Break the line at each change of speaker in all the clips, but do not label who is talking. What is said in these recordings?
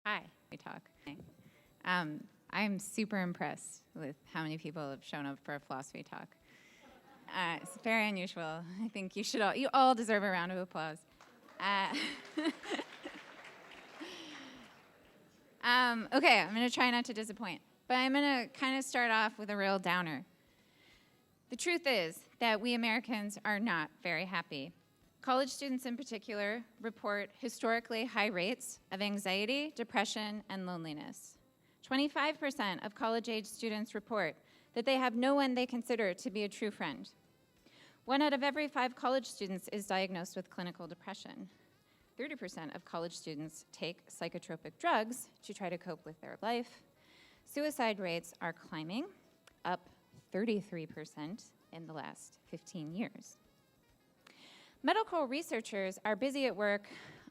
Hi, we talk. I'm super impressed with how many people have shown up for a philosophy talk. It's very unusual. I think you all deserve a round of applause. Okay, I'm going to try not to disappoint, but I'm going to kind of start off with a real downer. The truth is that we Americans are not very happy. College students in particular report historically high rates of anxiety, depression, and loneliness. 25% of college-age students report that they have no one they consider to be a true friend. 1 out of every 5 college students is diagnosed with clinical depression. 30% of college students take psychotropic drugs to try to cope with their life. Suicide rates are climbing, up 33% in the last 15 years. Medical researchers are busy at work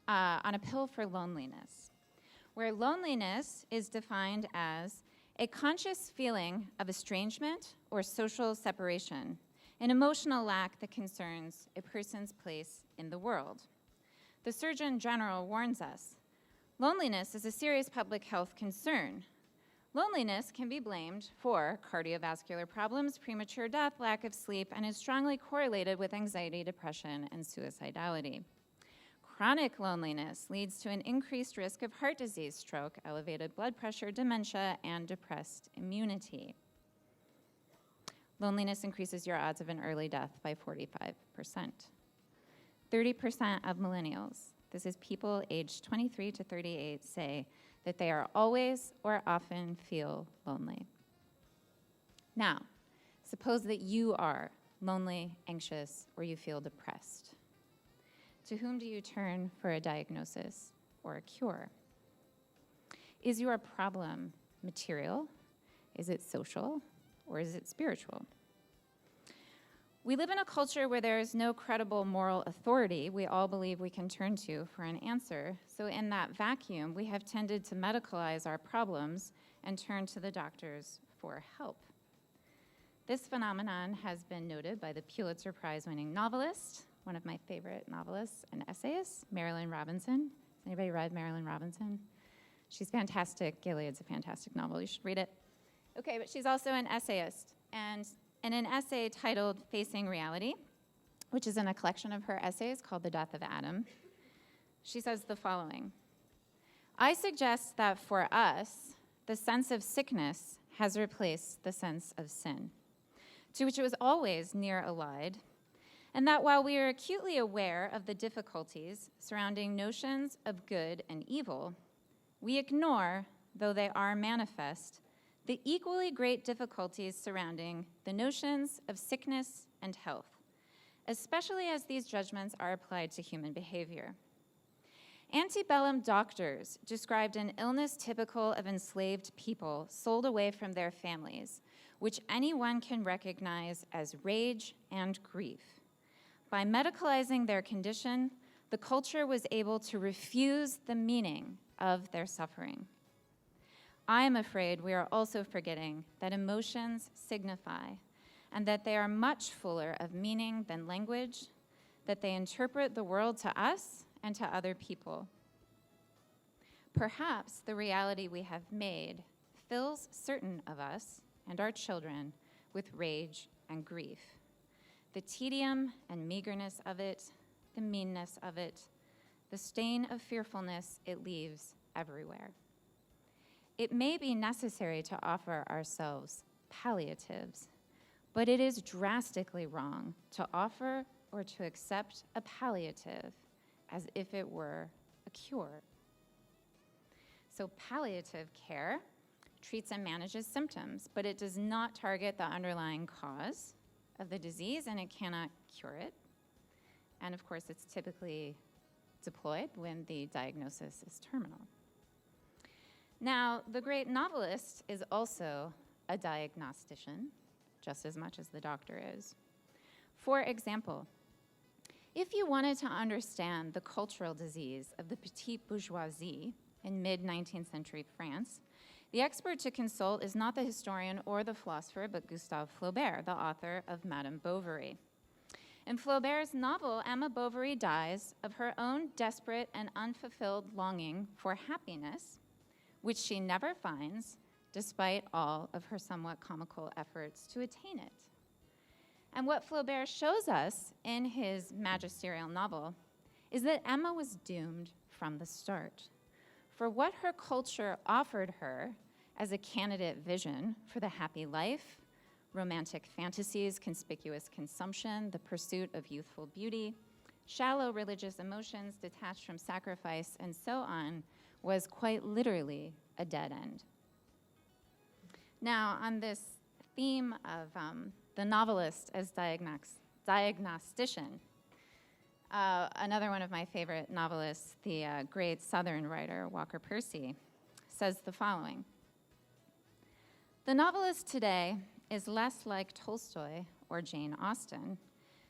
on a pill for loneliness, where loneliness is defined as a conscious feeling of estrangement or social separation, an emotional lack that concerns a person's place in the world. The Surgeon General warns us, loneliness is a serious public health concern. Loneliness can be blamed for cardiovascular problems, premature death, lack of sleep, and is strongly correlated with anxiety, depression, and suicidality. Chronic loneliness leads to an increased risk of heart disease, stroke, elevated blood pressure, dementia, and depressed immunity. Loneliness increases your odds of an early death by 45%. 30% of millennials, this is people aged 23 to 38, say that they are always or often feel lonely. Now, suppose that you are lonely, anxious, or you feel depressed. To whom do you turn for a diagnosis or a cure? Is your problem material? Is it social? Or is it spiritual? We live in a culture where there is no credible moral authority we all believe we can turn to for an answer. So in that vacuum, we have tended to medicalize our problems and turn to the doctors for help. This phenomenon has been noted by the Pulitzer Prize-winning novelist, one of my favorite novelists and essayists, Marilynne Robinson. Has anybody read Marilynne Robinson? She's fantastic. Gilead's a fantastic novel. You should read it. Okay, but she's also an essayist. And in an essay titled Facing Reality, which is in a collection of her essays called The Death of Adam, she says the following: I suggest that for us, the sense of sickness has replaced the sense of sin, to which it was always near allied, and that while we are acutely aware of the difficulties surrounding notions of good and evil, we ignore, though they are manifest, the equally great difficulties surrounding the notions of sickness and health, especially as these judgments are applied to human behavior. Antebellum doctors described an illness typical of enslaved people sold away from their families, which anyone can recognize as rage and grief. By medicalizing their condition, the culture was able to refuse the meaning of their suffering. I am afraid we are also forgetting that emotions signify, and that they are much fuller of meaning than language, that they interpret the world to us and to other people. Perhaps the reality we have made fills certain of us and our children with rage and grief. The tedium and meagerness of it, the meanness of it, the stain of fearfulness it leaves everywhere. It may be necessary to offer ourselves palliatives, but it is drastically wrong to offer or to accept a palliative as if it were a cure. So palliative care treats and manages symptoms, but it does not target the underlying cause of the disease, and it cannot cure it. And of course, it's typically deployed when the diagnosis is terminal. Now, the great novelist is also a diagnostician, just as much as the doctor is. For example, if you wanted to understand the cultural disease of the petite bourgeoisie in mid-19th century France, the expert to consult is not the historian or the philosopher, but Gustave Flaubert, the author of Madame Bovary. In Flaubert's novel, Emma Bovary dies of her own desperate and unfulfilled longing for happiness, which she never finds, despite all of her somewhat comical efforts to attain it. And what Flaubert shows us in his magisterial novel is that Emma was doomed from the start. For what her culture offered her as a candidate vision for the happy life, romantic fantasies, conspicuous consumption, the pursuit of youthful beauty, shallow religious emotions detached from sacrifice, and so on, was quite literally a dead end. Now, on this theme of the novelist as diagnostician, another one of my favorite novelists, the great Southern writer Walker Percy, says the following: "The novelist today is less like Tolstoy or Jane Austen,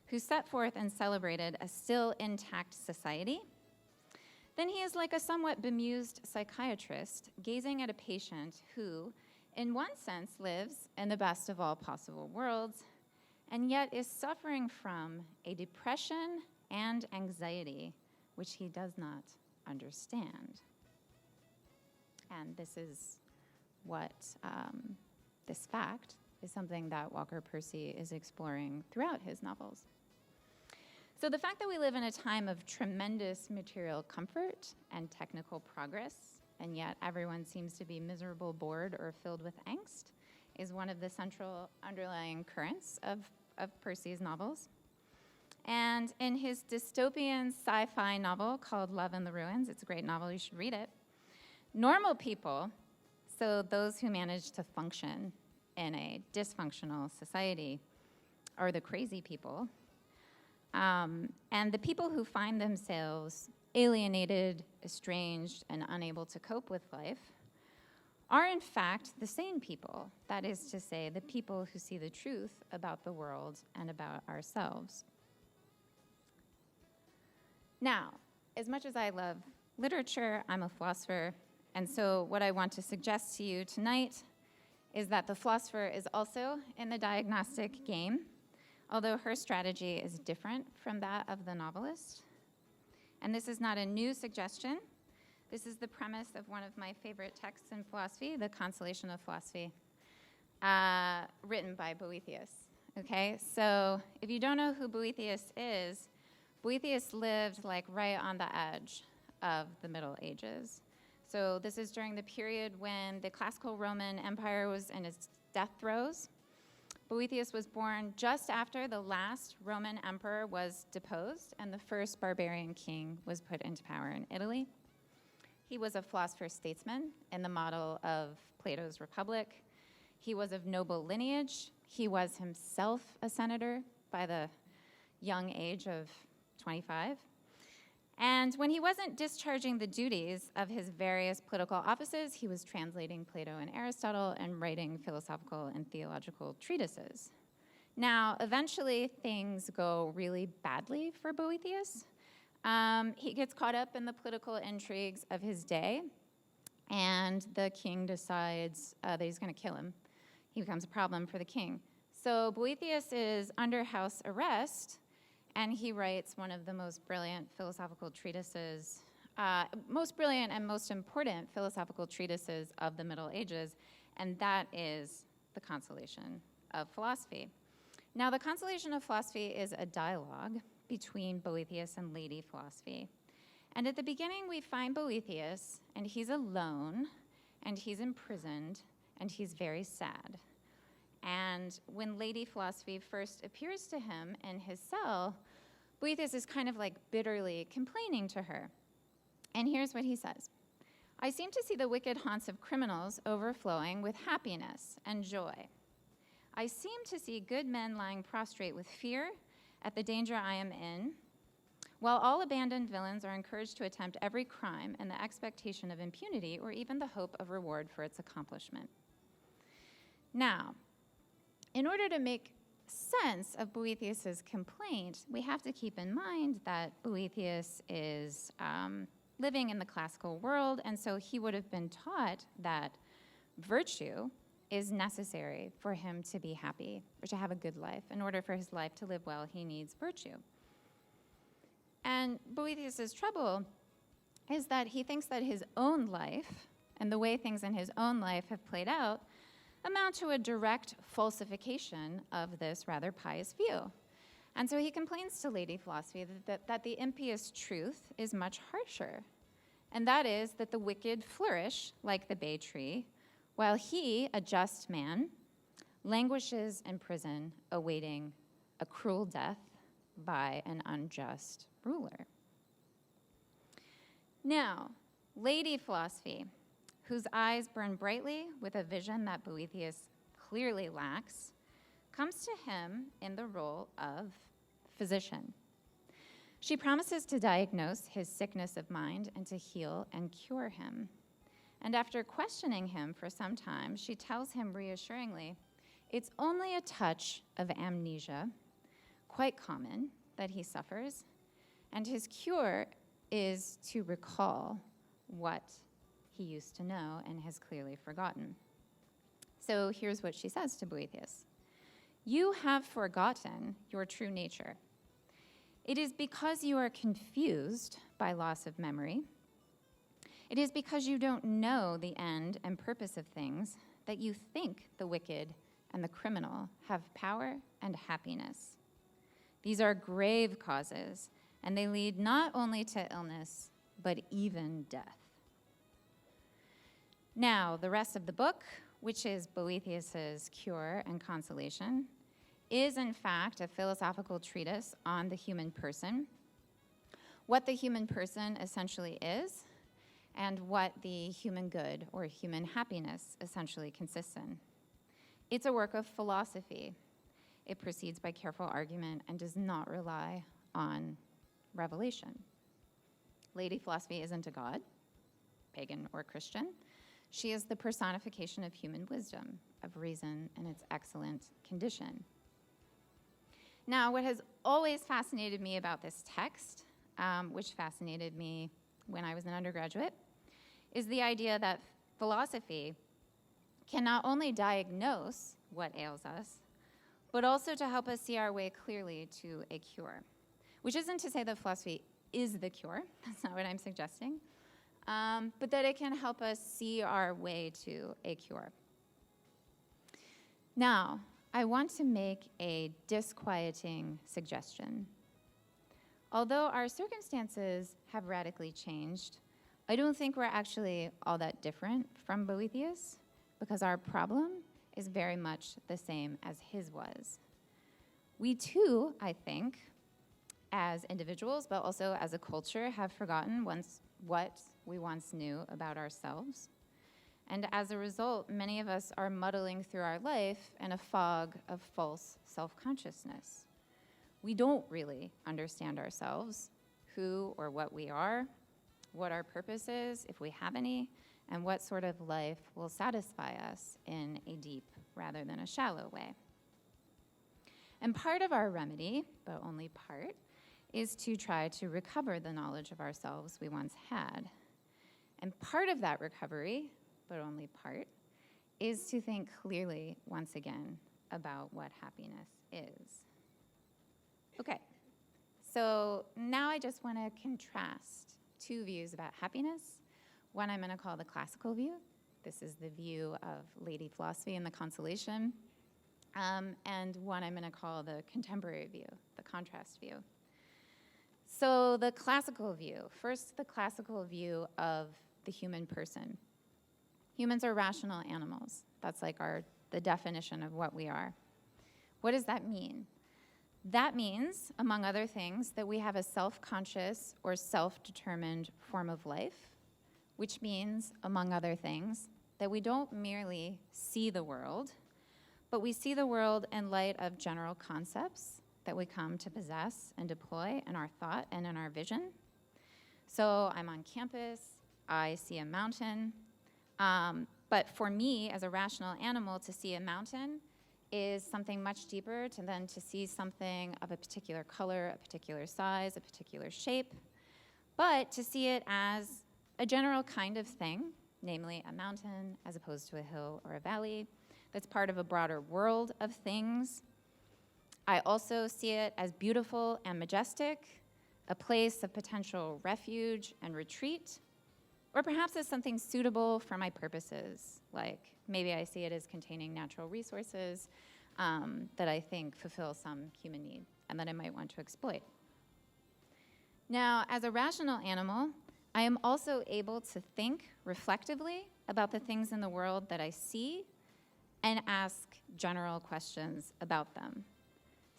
who set forth and celebrated a still intact society, than he is like a somewhat bemused psychiatrist gazing at a patient who, in one sense, lives in the best of all possible worlds, and yet is suffering from a depression and anxiety which he does not understand." And this is what, this fact is something that Walker Percy is exploring throughout his novels. So the fact that we live in a time of tremendous material comfort and technical progress, and yet everyone seems to be miserable, bored, or filled with angst, is one of the central underlying currents of Percy's novels. And in his dystopian sci-fi novel called Love in the Ruins, it's a great novel, you should read it, normal people, so those who manage to function in a dysfunctional society, are the crazy people. And the people who find themselves alienated, estranged, and unable to cope with life are in fact the sane people. That is to say, the people who see the truth about the world and about ourselves. Now, as much as I love literature, I'm a philosopher, and so what I want to suggest to you tonight is that the philosopher is also in the diagnostic game, although her strategy is different from that of the novelist. And this is not a new suggestion. This is the premise of one of my favorite texts in philosophy, The Consolation of Philosophy, written by Boethius. Okay, so if you don't know who Boethius lived like right on the edge of the Middle Ages. So this is during the period when the classical Roman Empire was in its death throes. Boethius was born just after the last Roman emperor was deposed and the first barbarian king was put into power in Italy. He was a philosopher-statesman in the model of Plato's Republic. He was of noble lineage. He was himself a senator by the young age of 25. And when he wasn't discharging the duties of his various political offices, he was translating Plato and Aristotle and writing philosophical and theological treatises. Now, eventually, things go really badly for Boethius. He gets caught up in the political intrigues of his day, and the king decides that he's going to kill him. He becomes a problem for the king. So Boethius is under house arrest, and he writes one of the most brilliant philosophical treatises, most brilliant and most important philosophical treatises of the Middle Ages, and that is The Consolation of Philosophy. Now, The Consolation of Philosophy is a dialogue between Boethius and Lady Philosophy. And at the beginning, we find Boethius, and he's alone, and he's imprisoned, and he's very sad. And when Lady Philosophy first appears to him in his cell, Boethius is kind of like bitterly complaining to her. And here's what he says: "I seem to see the wicked haunts of criminals overflowing with happiness and joy. I seem to see good men lying prostrate with fear at the danger I am in, while all abandoned villains are encouraged to attempt every crime in the expectation of impunity or even the hope of reward for its accomplishment." Now, in order to make sense of Boethius's complaint, we have to keep in mind that Boethius is living in the classical world, and so he would have been taught that virtue is necessary for him to be happy or to have a good life. In order for his life to live well, he needs virtue. And Boethius's trouble is that he thinks that his own life and the way things in his own life have played out amount to a direct falsification of this rather pious view. And so he complains to Lady Philosophy that the impious truth is much harsher, and that is that the wicked flourish like the bay tree, while he, a just man, languishes in prison awaiting a cruel death by an unjust ruler. Now, Lady Philosophy, whose eyes burn brightly with a vision that Boethius clearly lacks, comes to him in the role of physician. She promises to diagnose his sickness of mind and to heal and cure him. And after questioning him for some time, she tells him reassuringly, it's only a touch of amnesia, quite common, that he suffers, and his cure is to recall what he used to know and has clearly forgotten. So here's what she says to Boethius. You have forgotten your true nature. It is because you are confused by loss of memory. It is because you don't know the end and purpose of things that you think the wicked and the criminal have power and happiness. These are grave causes, and they lead not only to illness, but even death. Now, the rest of the book, which is Boethius's Cure and Consolation, is in fact a philosophical treatise on the human person, what the human person essentially is, and what the human good or human happiness essentially consists in. It's a work of philosophy. It proceeds by careful argument and does not rely on revelation. Lady Philosophy isn't a god, pagan or Christian. She is the personification of human wisdom, of reason in its excellent condition. Now, what has always fascinated me about this text, which fascinated me when I was an undergraduate, is the idea that philosophy can not only diagnose what ails us, but also to help us see our way clearly to a cure. Which isn't to say that philosophy is the cure, that's not what I'm suggesting, but that it can help us see our way to a cure. Now, I want to make a disquieting suggestion. Although our circumstances have radically changed, I don't think we're actually all that different from Boethius, because our problem is very much the same as his was. We too, I think, as individuals, but also as a culture, have forgotten what we once knew about ourselves. And as a result, many of us are muddling through our life in a fog of false self-consciousness. We don't really understand ourselves, who or what we are, what our purpose is, if we have any, and what sort of life will satisfy us in a deep rather than a shallow way. And part of our remedy, but only part, is to try to recover the knowledge of ourselves we once had. And part of that recovery, but only part, is to think clearly once again about what happiness is. Okay, so now I just want to contrast two views about happiness. One I'm going to call the classical view. This is the view of Lady Philosophy and the Consolation. And one I'm going to call the contemporary view, the contrast view. So the classical view. First, the classical view of the human person. Humans are rational animals. That's like the definition of what we are. What does that mean? That means, among other things, that we have a self-conscious or self-determined form of life, which means, among other things, that we don't merely see the world, but we see the world in light of general concepts that we come to possess and deploy in our thought and in our vision. So I'm on campus, I see a mountain, but for me, as a rational animal, to see a mountain is something much deeper than to see something of a particular color, a particular size, a particular shape, but to see it as a general kind of thing, namely a mountain as opposed to a hill or a valley, that's part of a broader world of things. I also see it as beautiful and majestic, a place of potential refuge and retreat, Or perhaps as something suitable for my purposes, like maybe I see it as containing natural resources that I think fulfill some human need and that I might want to exploit. Now, as a rational animal, I am also able to think reflectively about the things in the world that I see and ask general questions about them.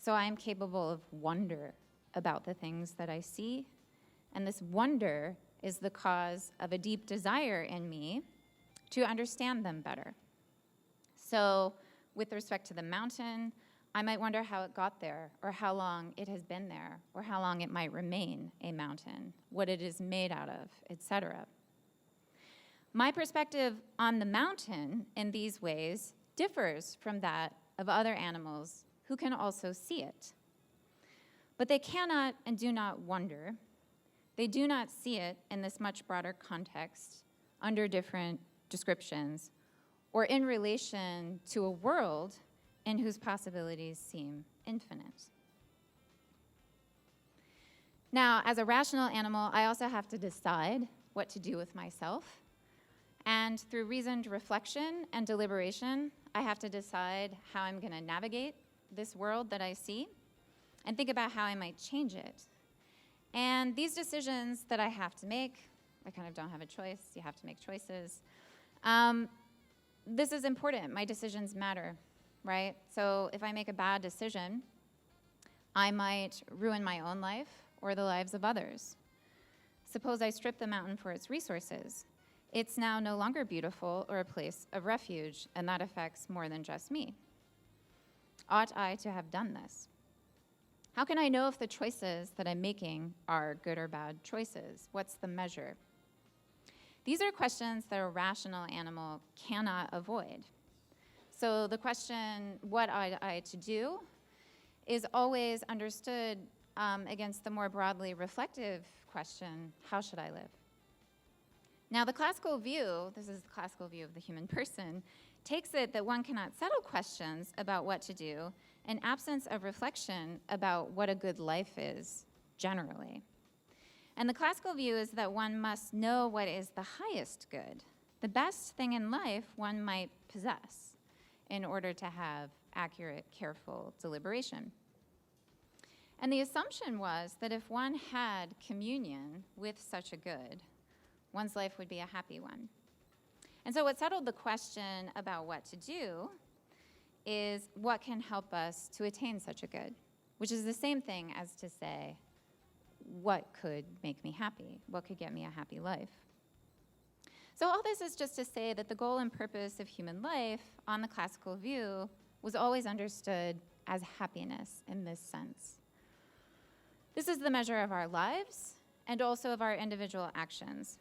So I am capable of wonder about the things that I see, and this wonder is the cause of a deep desire in me to understand them better. So with respect to the mountain, I might wonder how it got there, or how long it has been there, or how long it might remain a mountain, what it is made out of, etc. My perspective on the mountain in these ways differs from that of other animals who can also see it. But they cannot and do not wonder. They do not see it in this much broader context, under different descriptions, or in relation to a world in whose possibilities seem infinite. Now, as a rational animal, I also have to decide what to do with myself. And through reasoned reflection and deliberation, I have to decide how I'm going to navigate this world that I see and think about how I might change it. And these decisions that I have to make, I kind of don't have a choice. You have to make choices. This is important. My decisions matter, right? So if I make a bad decision, I might ruin my own life or the lives of others. Suppose I strip the mountain for its resources. It's now no longer beautiful or a place of refuge, and that affects more than just me. Ought I to have done this? How can I know if the choices that I'm making are good or bad choices? What's the measure? These are questions that a rational animal cannot avoid. So the question, what ought I to do, is always understood against the more broadly reflective question, how should I live? Now, the classical view, this is the classical view of the human person, takes it that one cannot settle questions about what to do in absence of reflection about what a good life is generally. And the classical view is that one must know what is the highest good, the best thing in life one might possess in order to have accurate, careful deliberation. And the assumption was that if one had communion with such a good, one's life would be a happy one. And so what settled the question about what to do is what can help us to attain such a good, which is the same thing as to say, what could make me happy? What could get me a happy life? So all this is just to say that the goal and purpose of human life on the classical view was always understood as happiness in this sense. This is the measure of our lives and also of our individual actions.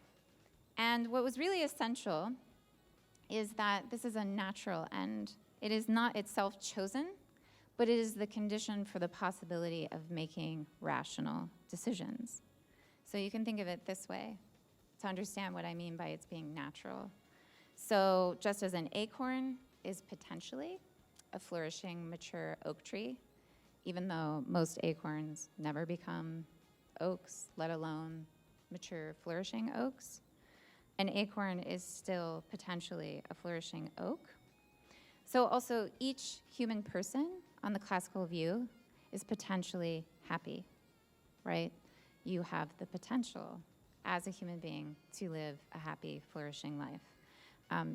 And what was really essential is that this is a natural end. It is not itself chosen, but it is the condition for the possibility of making rational decisions. So you can think of it this way to understand what I mean by it's being natural. So just as an acorn is potentially a flourishing, mature oak tree, even though most acorns never become oaks, let alone mature, flourishing oaks, an acorn is still potentially a flourishing oak. So also each human person on the classical view is potentially happy, right? You have the potential as a human being to live a happy, flourishing life.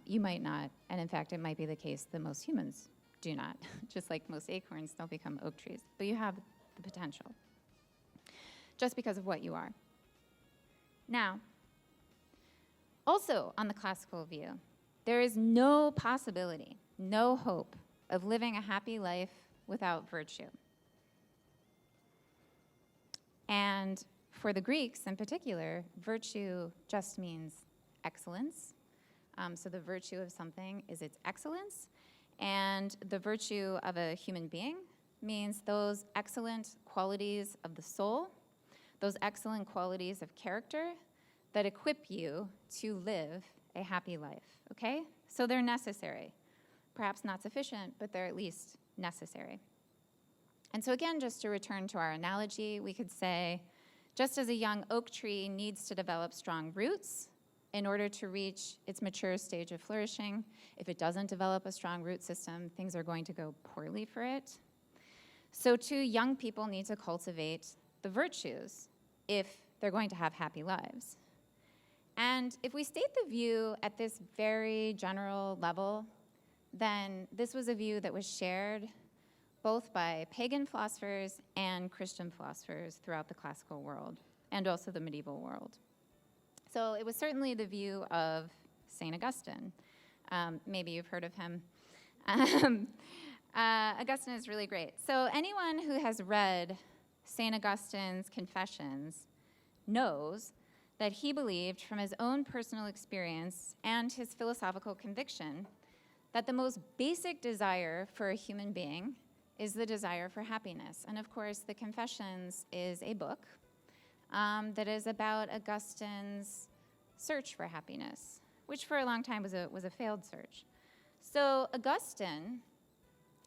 You might not, and in fact, it might be the case that most humans do not, just like most acorns don't become oak trees, but you have the potential just because of what you are. Now, also on the classical view, there is no possibility, no hope of living a happy life without virtue. And for the Greeks in particular, virtue just means excellence. So the virtue of something is its excellence, and the virtue of a human being means those excellent qualities of the soul, those excellent qualities of character that equip you to live a happy life, okay? So they're necessary. Perhaps not sufficient, but they're at least necessary. And so again, just to return to our analogy, we could say, just as a young oak tree needs to develop strong roots in order to reach its mature stage of flourishing. If it doesn't develop a strong root system, things are going to go poorly for it. So too, young people need to cultivate the virtues if they're going to have happy lives. And if we state the view at this very general level, then this was a view that was shared both by pagan philosophers and Christian philosophers throughout the classical world, and also the medieval world. So it was certainly the view of St. Augustine. Maybe you've heard of him. Augustine is really great. So anyone who has read St. Augustine's Confessions knows that he believed from his own personal experience and his philosophical conviction that the most basic desire for a human being is the desire for happiness. And of course, the Confessions is a book that is about Augustine's search for happiness, which for a long time was a failed search. So Augustine,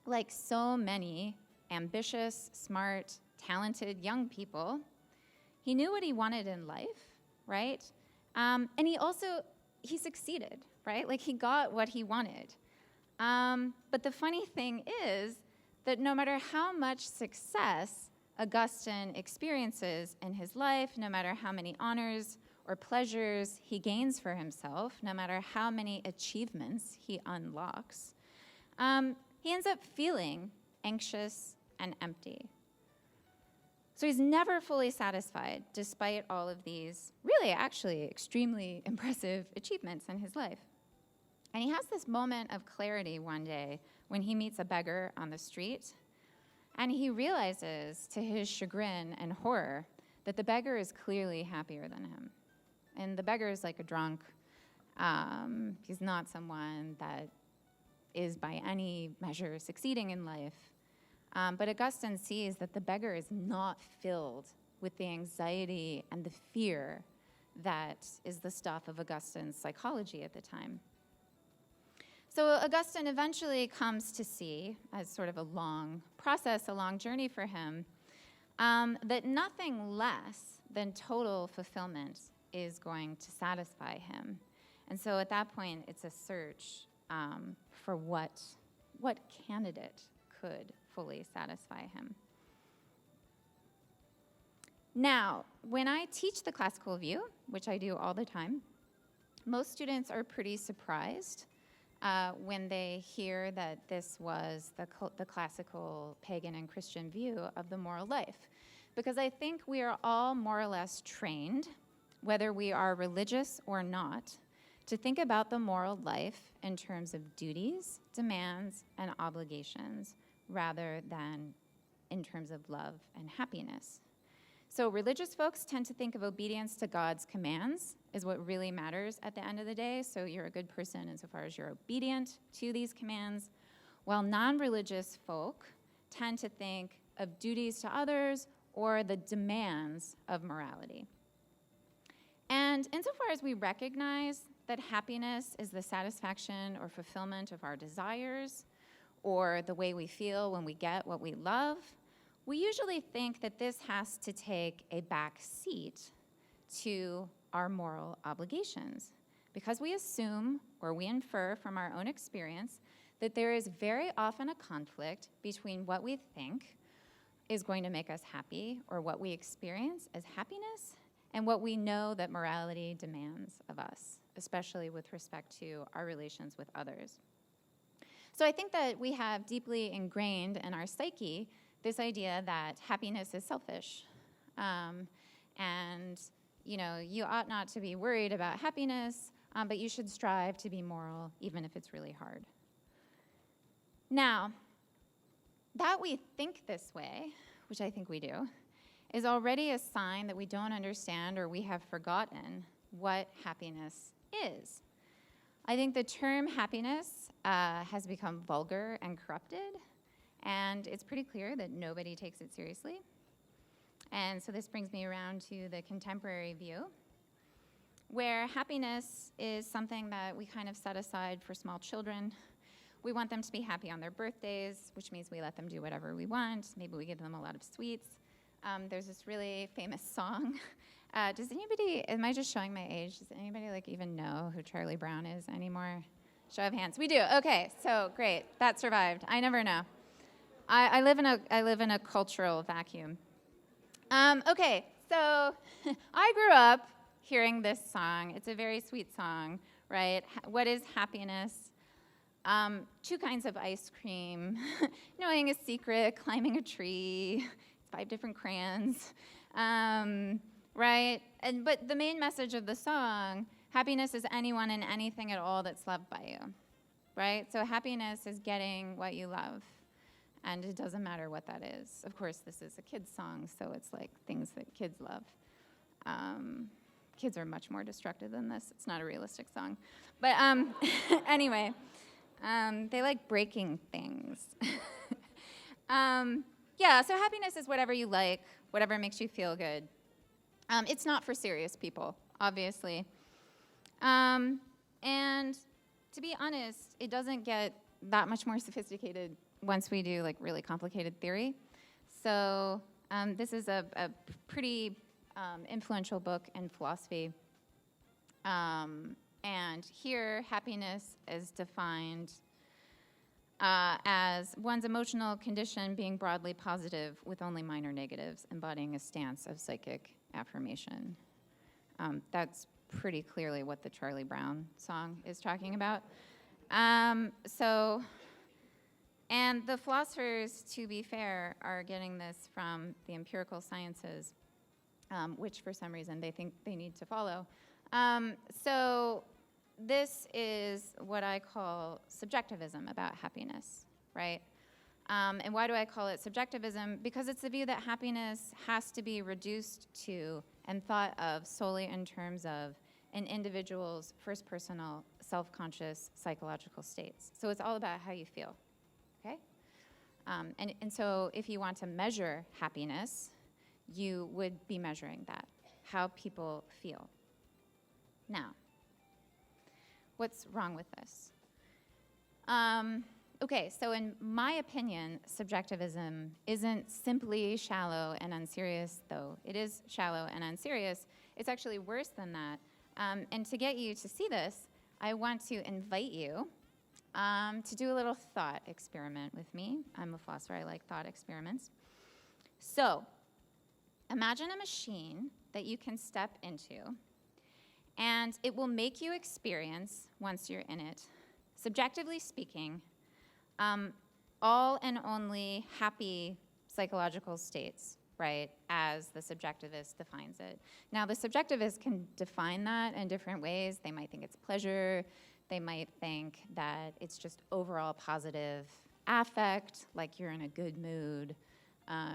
like so many ambitious, smart, talented young people, he knew what he wanted in life, right? And he succeeded, right? Like he got what he wanted. But the funny thing is that no matter how much success Augustine experiences in his life, no matter how many honors or pleasures he gains for himself, no matter how many achievements he unlocks, he ends up feeling anxious and empty. So he's never fully satisfied despite all of these really actually extremely impressive achievements in his life. And he has this moment of clarity one day when he meets a beggar on the street, and he realizes to his chagrin and horror that the beggar is clearly happier than him. And the beggar is like a drunk. He's not someone that is by any measure succeeding in life. But Augustine sees that the beggar is not filled with the anxiety and the fear that is the stuff of Augustine's psychology at the time. So Augustine eventually comes to see, as sort of a long process, a long journey for him, that nothing less than total fulfillment is going to satisfy him. And so at that point, it's a search for what candidate could fully satisfy him. Now, when I teach the classical view, which I do all the time, most students are pretty surprised when they hear that this was the classical pagan and Christian view of the moral life. Because I think we are all more or less trained, whether we are religious or not, to think about the moral life in terms of duties, demands, and obligations, rather than in terms of love and happiness. So religious folks tend to think of obedience to God's commands is what really matters at the end of the day. So you're a good person insofar as you're obedient to these commands, while non-religious folk tend to think of duties to others or the demands of morality. And insofar as we recognize that happiness is the satisfaction or fulfillment of our desires, or the way we feel when we get what we love, we usually think that this has to take a back seat to our moral obligations, because we assume or we infer from our own experience that there is very often a conflict between what we think is going to make us happy or what we experience as happiness and what we know that morality demands of us, especially with respect to our relations with others. So I think that we have deeply ingrained in our psyche this idea that happiness is selfish. And, you ought not to be worried about happiness, but you should strive to be moral, even if it's really hard. Now, that we think this way, which I think we do, is already a sign that we don't understand or we have forgotten what happiness is. I think the term happiness has become vulgar and corrupted, and it's pretty clear that nobody takes it seriously. And so this brings me around to the contemporary view, where happiness is something that we kind of set aside for small children. We want them to be happy on their birthdays, which means we let them do whatever we want. Maybe we give them a lot of sweets. There's this really famous song Does anybody, am I just showing my age? Does anybody like even know who Charlie Brown is anymore? Show of hands. We do. Okay, so great. That survived. I never know. I live in a cultural vacuum. Okay, so I grew up hearing this song. It's a very sweet song, right? What is happiness? 2 kinds of ice cream, knowing a secret, climbing a tree, 5 different crayons, right? But the main message of the song, happiness is anyone and anything at all that's loved by you, right? So happiness is getting what you love, and it doesn't matter what that is. Of course, this is a kid's song, so it's like things that kids love. Kids are much more destructive than this. It's not a realistic song. But anyway, they like breaking things. Yeah, so happiness is whatever you like, whatever makes you feel good. It's not for serious people, obviously. And to be honest, it doesn't get that much more sophisticated once we do like really complicated theory. So this is a pretty influential book in philosophy. And here, happiness is defined as one's emotional condition being broadly positive with only minor negatives, embodying a stance of psychic affirmation. That's pretty clearly what the Charlie Brown song is talking about. And the philosophers, to be fair, are getting this from the empirical sciences, which for some reason they think they need to follow. So this is what I call subjectivism about happiness, right? And why do I call it subjectivism? Because it's the view that happiness has to be reduced to and thought of solely in terms of an individual's first personal, self-conscious psychological states. So it's all about how you feel, okay? And so if you want to measure happiness, you would be measuring that, how people feel. Now, what's wrong with this? Okay, so in my opinion, subjectivism isn't simply shallow and unserious, though it is shallow and unserious. It's actually worse than that. And to get you to see this, I want to invite you to do a little thought experiment with me. I'm a philosopher. I like thought experiments. So imagine a machine that you can step into, and it will make you experience, once you're in it, subjectively speaking, all and only happy psychological states, right, as the subjectivist defines it. Now, the subjectivist can define that in different ways. They might think it's pleasure. They might think that it's just overall positive affect, like you're in a good mood.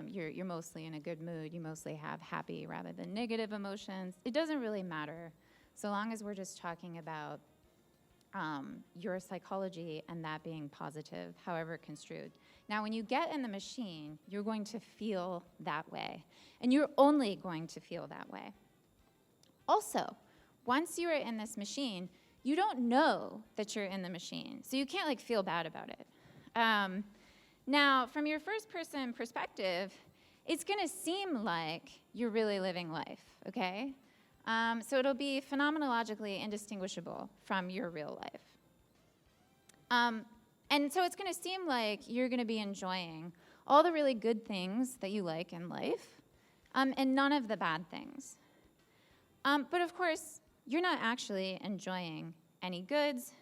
You're mostly in a good mood. You mostly have happy rather than negative emotions. It doesn't really matter, so long as we're just talking about your psychology and that being positive, however construed. Now, when you get in the machine, you're going to feel that way, and you're only going to feel that way. Also, once you are in this machine, you don't know that you're in the machine, so you can't like feel bad about it. Now, from your first-person perspective, it's going to seem like you're really living life, okay? So it'll be phenomenologically indistinguishable from your real life. And so it's going to seem like you're going to be enjoying all the really good things that you like in life, and none of the bad things. But of course, you're not actually enjoying any goods.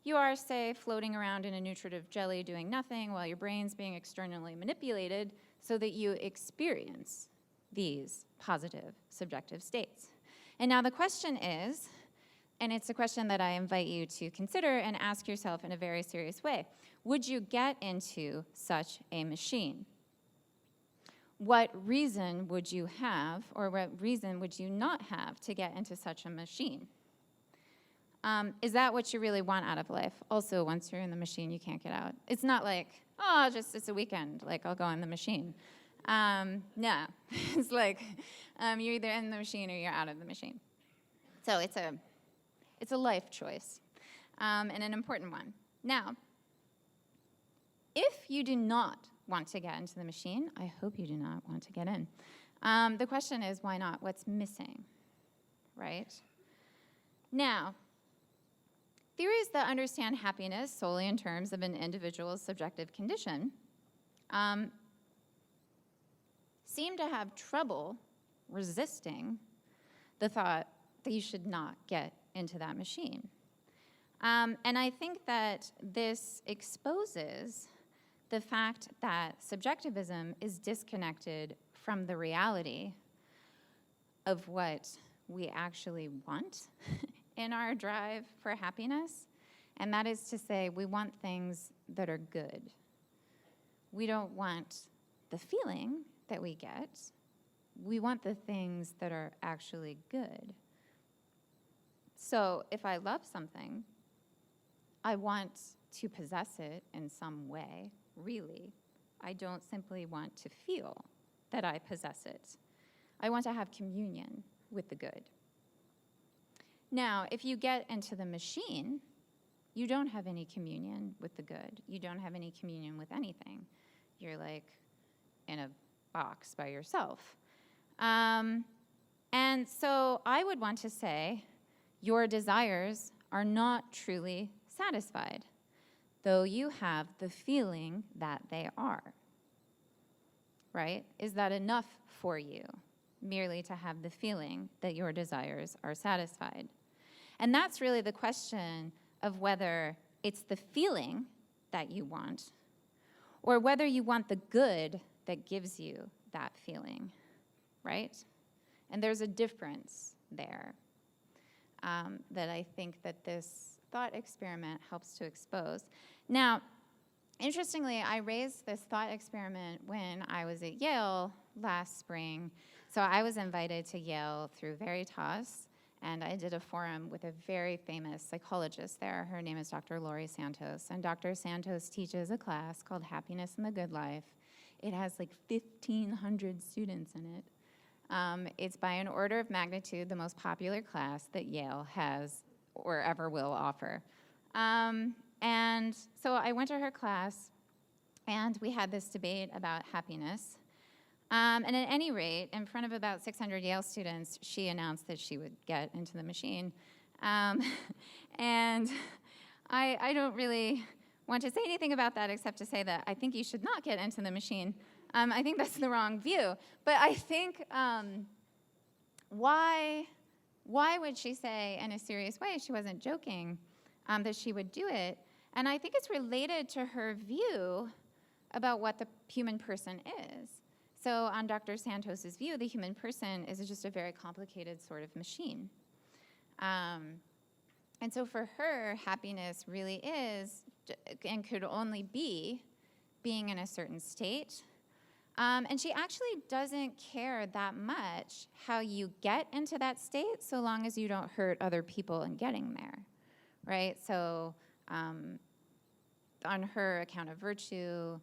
You are, say, floating around in a nutritive jelly doing nothing while your brain's being externally manipulated so that you experience these positive subjective states. And now the question is, and it's a question that I invite you to consider and ask yourself in a very serious way, would you get into such a machine? What reason would you have, or what reason would you not have to get into such a machine? Is that what you really want out of life? Also, once you're in the machine, you can't get out. It's not like, oh, it's a weekend, like I'll go in the machine. No, it's like you're either in the machine or you're out of the machine. So it's a life choice, and an important one. Now, if you do not want to get into the machine, I hope you do not want to get in. The question is, why not? What's missing? right? Now, theories that understand happiness solely in terms of an individual's subjective condition seem to have trouble resisting the thought that you should not get into that machine. And I think that this exposes the fact that subjectivism is disconnected from the reality of what we actually want in our drive for happiness. And that is to say, we want things that are good. We don't want the feeling that we get. We want the things that are actually good. So if I love something, I want to possess it in some way, really. I don't simply want to feel that I possess it. I want to have communion with the good. Now, if you get into the machine, you don't have any communion with the good. You don't have any communion with anything. You're like in a box by yourself. And so I would want to say your desires are not truly satisfied, though you have the feeling that they are. Right? Is that enough for you, merely to have the feeling that your desires are satisfied? And that's really the question of whether it's the feeling that you want or whether you want the good that gives you that feeling, right? And there's a difference there that I think that this thought experiment helps to expose. Now, interestingly, I raised this thought experiment when I was at Yale last spring. So I was invited to Yale through Veritas, and I did a forum with a very famous psychologist there. Her name is Dr. Laurie Santos, and Dr. Santos teaches a class called Happiness in the Good Life. It has like 1,500 students in it. It's by an order of magnitude the most popular class that Yale has or ever will offer. And so I went to her class, and we had this debate about happiness. And at any rate, in front of about 600 Yale students, she announced that she would get into the machine. And I don't really want to say anything about that except to say that I think you should not get into the machine. I think that's the wrong view. But I think why would she say in a serious way, she wasn't joking, that she would do it? And I think it's related to her view about what the human person is. So on Dr. Santos's view, the human person is just a very complicated sort of machine. And so for her, happiness really is and could only be being in a certain state. And she actually doesn't care that much how you get into that state so long as you don't hurt other people in getting there, right? So on her account of virtue,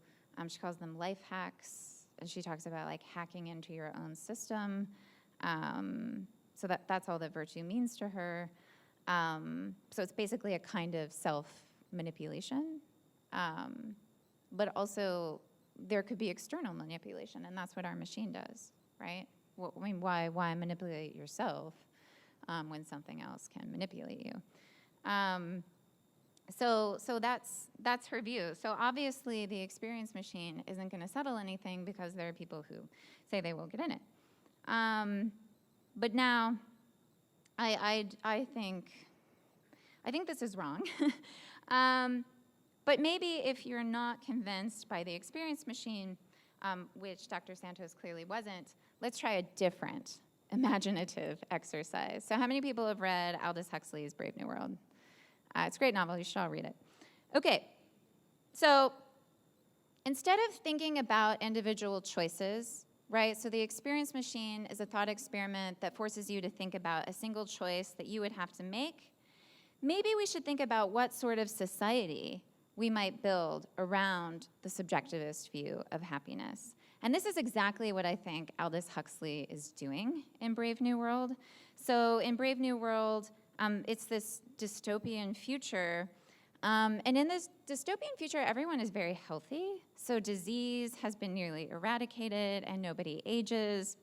she calls them life hacks. And she talks about like hacking into your own system. So that's all that virtue means to her. So it's basically a kind of self-manipulation. But also there could be external manipulation, and that's what our machine does, right? Well, I mean, why manipulate yourself when something else can manipulate you? So that's her view. So obviously the experience machine isn't going to settle anything because there are people who say they will get in it. But now I think this is wrong. But maybe if you're not convinced by the experience machine, which Dr. Santos clearly wasn't, let's try a different imaginative exercise. So how many people have read Aldous Huxley's Brave New World? It's a great novel. You should all read it. Okay, so instead of thinking about individual choices, right, so the experience machine is a thought experiment that forces you to think about a single choice that you would have to make. Maybe we should think about what sort of society we might build around the subjectivist view of happiness. And this is exactly what I think Aldous Huxley is doing in Brave New World. So in Brave New World, it's this dystopian future. And in this dystopian future, everyone is very healthy. So disease has been nearly eradicated and nobody ages.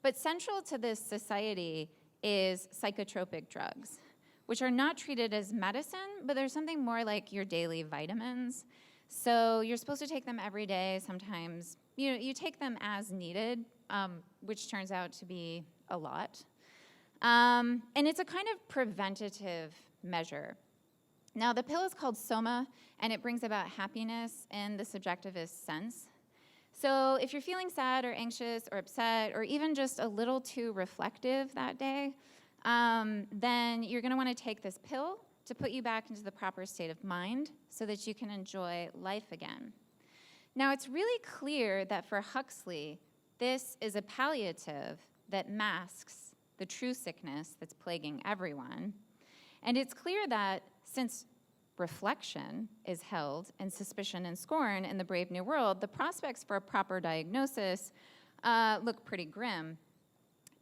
But central to this society is psychotropic drugs, which are not treated as medicine, but they're something more like your daily vitamins. So you're supposed to take them every day. Sometimes you take them as needed, which turns out to be a lot. And it's a kind of preventative measure. Now, the pill is called Soma, and it brings about happiness in the subjectivist sense. So if you're feeling sad or anxious or upset or even just a little too reflective that day, then you're going to want to take this pill to put you back into the proper state of mind so that you can enjoy life again. Now, it's really clear that for Huxley, this is a palliative that masks the true sickness that's plaguing everyone. And it's clear that since reflection is held in suspicion and scorn in the Brave New World, the prospects for a proper diagnosis look pretty grim.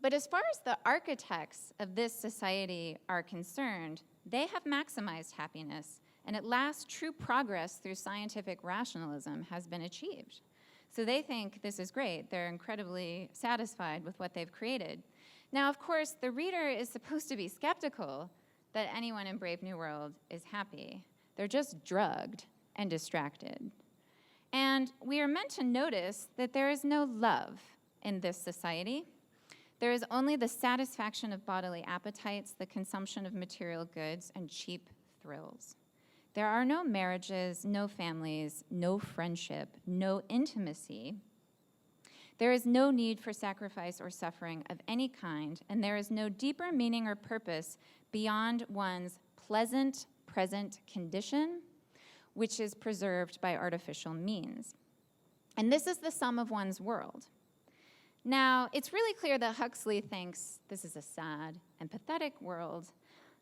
But as far as the architects of this society are concerned, they have maximized happiness, and at last, true progress through scientific rationalism has been achieved. So they think this is great. They're incredibly satisfied with what they've created. Now, of course, the reader is supposed to be skeptical that anyone in Brave New World is happy. They're just drugged and distracted. And we are meant to notice that there is no love in this society. There is only the satisfaction of bodily appetites, the consumption of material goods, and cheap thrills. There are no marriages, no families, no friendship, no intimacy. There is no need for sacrifice or suffering of any kind, and there is no deeper meaning or purpose beyond one's pleasant present condition, which is preserved by artificial means. And this is the sum of one's world. Now, it's really clear that Huxley thinks this is a sad and pathetic world.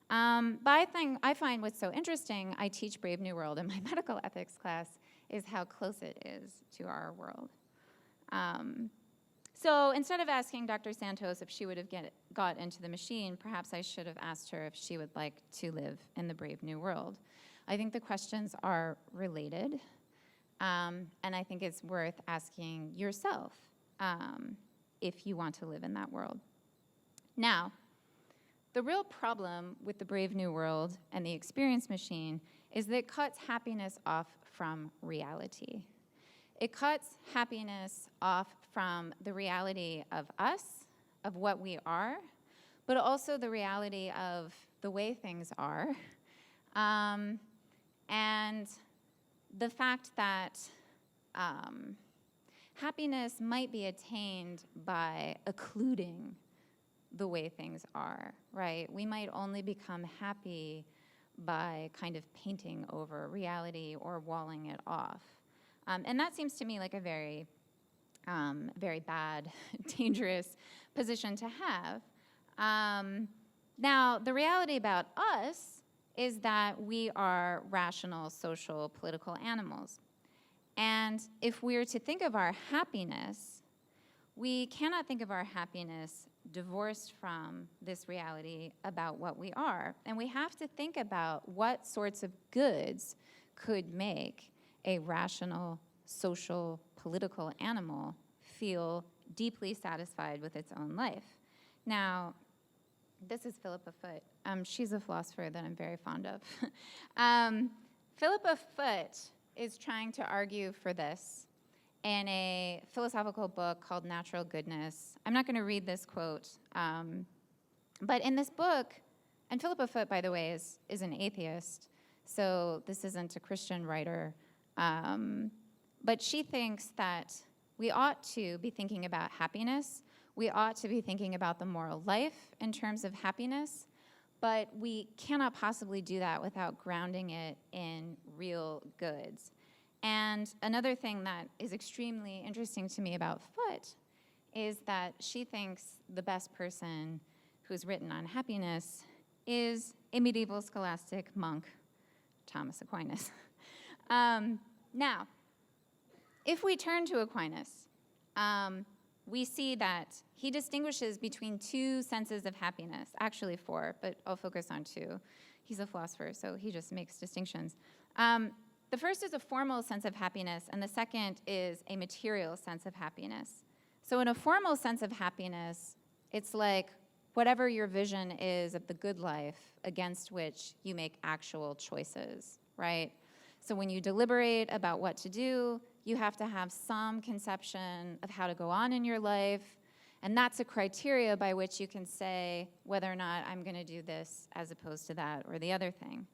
But I find what's so interesting, I teach Brave New World in my medical ethics class, is how close it is to our world. So instead of asking Dr. Santos if she would have got into the machine, perhaps I should have asked her if she would like to live in the Brave New World. I think the questions are related, and I think it's worth asking yourself if you want to live in that world. Now, the real problem with the Brave New World and the experience machine is that it cuts happiness off from reality. It cuts happiness off from the reality of us, of what we are, but also the reality of the way things are, and the fact that happiness might be attained by occluding the way things are, right? We might only become happy by kind of painting over reality or walling it off. And that seems to me like a very, very bad, dangerous position to have. Now, the reality about us is that we are rational, social, political animals. And if we're to think of our happiness, we cannot think of our happiness divorced from this reality about what we are. And we have to think about what sorts of goods could make a rational, social, political animal feel deeply satisfied with its own life. Now, this is Philippa Foot. She's a philosopher that I'm very fond of. Philippa Foot is trying to argue for this in a philosophical book called Natural Goodness. I'm not going to read this quote, but in this book, and Philippa Foot, by the way, is an atheist, so this isn't a Christian writer, but she thinks that we ought to be thinking about happiness. We ought to be thinking about the moral life in terms of happiness, but we cannot possibly do that without grounding it in real goods. And another thing that is extremely interesting to me about Foot is that she thinks the best person who's written on happiness is a medieval scholastic monk, Thomas Aquinas. Now, if we turn to Aquinas, we see that he distinguishes between two senses of happiness, actually four, but I'll focus on two. He's a philosopher, so he just makes distinctions. The first is a formal sense of happiness, and the second is a material sense of happiness. So in a formal sense of happiness, it's like whatever your vision is of the good life against which you make actual choices, right? So when you deliberate about what to do, you have to have some conception of how to go on in your life, and that's a criteria by which you can say whether or not I'm going to do this as opposed to that or the other thing.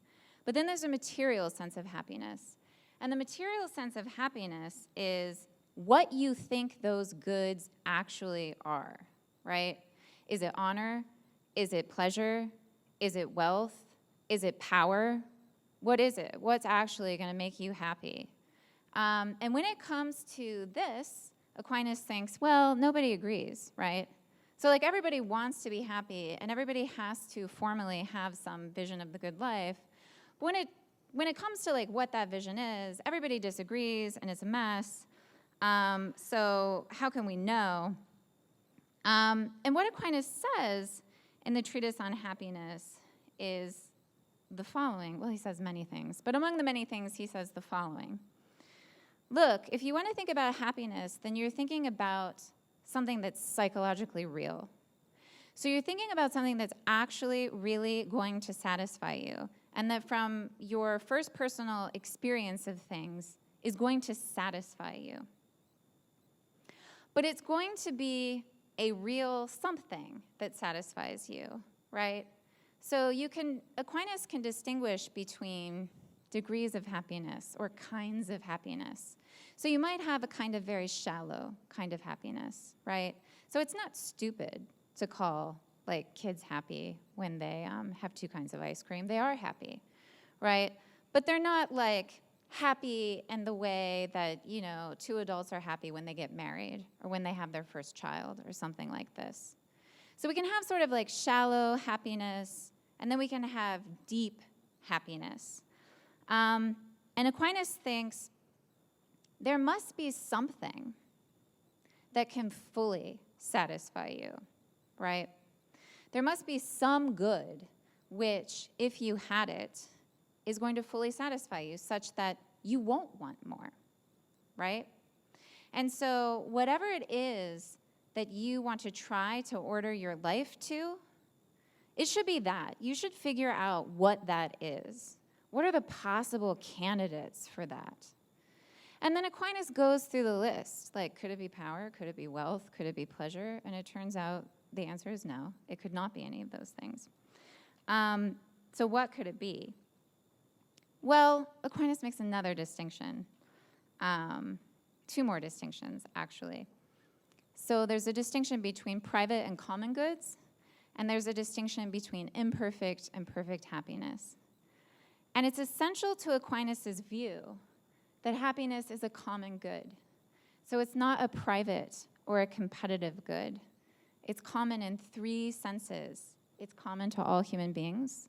But then there's a material sense of happiness. And the material sense of happiness is what you think those goods actually are, right? Is it honor? Is it pleasure? Is it wealth? Is it power? What is it? What's actually going to make you happy? And when it comes to this, Aquinas thinks, well, nobody agrees, right? So like everybody wants to be happy, and everybody has to formally have some vision of the good life. But when it comes to like what that vision is, everybody disagrees, and it's a mess. So how can we know? And what Aquinas says in the treatise on happiness is the following. Well, he says many things, but among the many things, he says the following. Look, if you want to think about happiness, then you're thinking about something that's psychologically real. So you're thinking about something that's actually really going to satisfy you, and that from your first personal experience of things is going to satisfy you. But it's going to be a real something that satisfies you, right? So Aquinas can distinguish between degrees of happiness or kinds of happiness. So you might have a kind of very shallow kind of happiness, right? So it's not stupid to call like kids happy when they have 2 kinds of ice cream. They are happy, right? But they're not like happy in the way that, 2 adults are happy when they get married or when they have their first child or something like this. So we can have sort of like shallow happiness, and then we can have deep happiness. And Aquinas thinks there must be something that can fully satisfy you, right? There must be some good which, if you had it, is going to fully satisfy you such that you won't want more, right? And so whatever it is that you want to try to order your life to, it should be that. You should figure out what that is. What are the possible candidates for that? And then Aquinas goes through the list. Like, could it be power? Could it be wealth? Could it be pleasure? And it turns out the answer is no. It could not be any of those things. So what could it be? Well, Aquinas makes another distinction. 2 more distinctions, actually. So there's a distinction between private and common goods, and there's a distinction between imperfect and perfect happiness. And it's essential to Aquinas' view that happiness is a common good. So it's not a private or a competitive good. It's common in 3 senses. It's common to all human beings.